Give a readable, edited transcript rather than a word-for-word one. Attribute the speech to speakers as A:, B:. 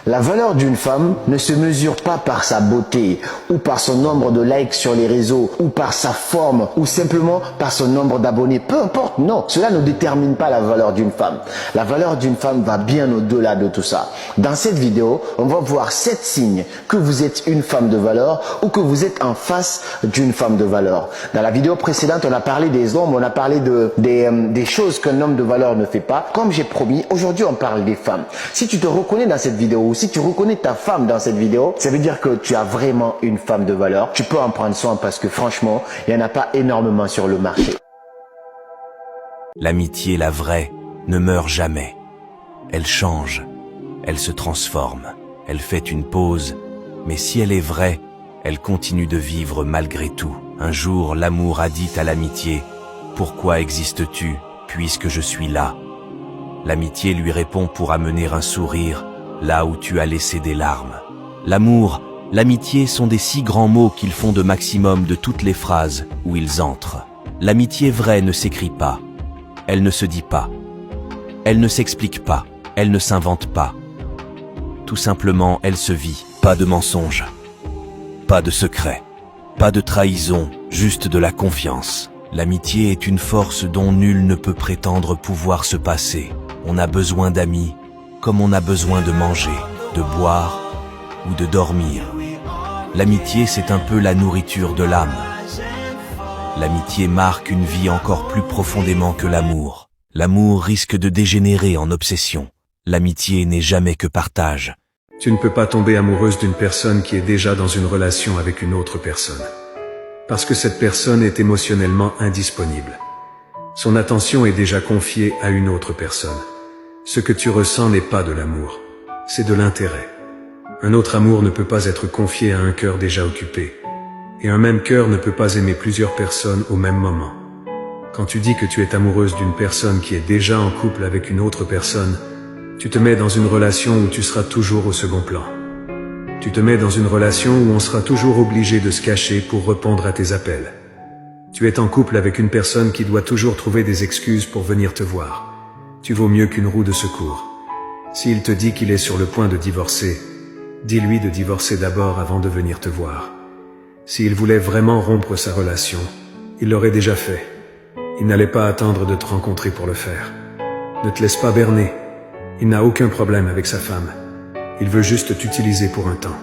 A: La valeur d'une femme ne se mesure pas par sa beauté, ou par son nombre de likes sur les réseaux, ou par sa forme, ou simplement par son nombre d'abonnés. Peu importe, non, cela ne détermine pas la valeur d'une femme. La valeur d'une femme va bien au-delà de tout ça. Dans cette vidéo, on va voir 7 signes que vous êtes une femme de valeur ou que vous êtes en face d'une femme de valeur. Dans la vidéo précédente, on a parlé des hommes, on a parlé des choses qu'un homme de valeur ne fait pas. Comme j'ai promis, aujourd'hui on parle des femmes. Si tu te reconnais dans cette vidéo, si tu reconnais ta femme dans cette vidéo, ça veut dire que tu as vraiment une femme de valeur. Tu peux en prendre soin parce que franchement, il n'y en a pas énormément sur le marché.
B: L'amitié, la vraie, ne meurt jamais. Elle change, elle se transforme, elle fait une pause, mais si elle est vraie, elle continue de vivre malgré tout. Un jour, l'amour a dit à l'amitié, « Pourquoi existes-tu, puisque je suis là ?» L'amitié lui répond pour amener un sourire, là où tu as laissé des larmes. L'amour, l'amitié sont des si grands mots qu'ils font de maximum de toutes les phrases où ils entrent. L'amitié vraie ne s'écrit pas, elle ne se dit pas, elle ne s'explique pas, elle ne s'invente pas. Tout simplement, elle se vit. Pas de mensonges, pas de secrets, pas de trahison, juste de la confiance. L'amitié est une force dont nul ne peut prétendre pouvoir se passer. On a besoin d'amis, comme on a besoin de manger, de boire ou de dormir. L'amitié, c'est un peu la nourriture de l'âme. L'amitié marque une vie encore plus profondément que l'amour. L'amour risque de dégénérer en obsession. L'amitié n'est jamais que partage.
C: Tu ne peux pas tomber amoureuse d'une personne qui est déjà dans une relation avec une autre personne. Parce que cette personne est émotionnellement indisponible. Son attention est déjà confiée à une autre personne. Ce que tu ressens n'est pas de l'amour, c'est de l'intérêt. Un autre amour ne peut pas être confié à un cœur déjà occupé. Et un même cœur ne peut pas aimer plusieurs personnes au même moment. Quand tu dis que tu es amoureuse d'une personne qui est déjà en couple avec une autre personne, tu te mets dans une relation où tu seras toujours au second plan. Tu te mets dans une relation où on sera toujours obligé de se cacher pour répondre à tes appels. Tu es en couple avec une personne qui doit toujours trouver des excuses pour venir te voir. Tu vaux mieux qu'une roue de secours. S'il te dit qu'il est sur le point de divorcer, dis-lui de divorcer d'abord avant de venir te voir. S'il voulait vraiment rompre sa relation, il l'aurait déjà fait. Il n'allait pas attendre de te rencontrer pour le faire. Ne te laisse pas berner. Il n'a aucun problème avec sa femme. Il veut juste t'utiliser pour un temps.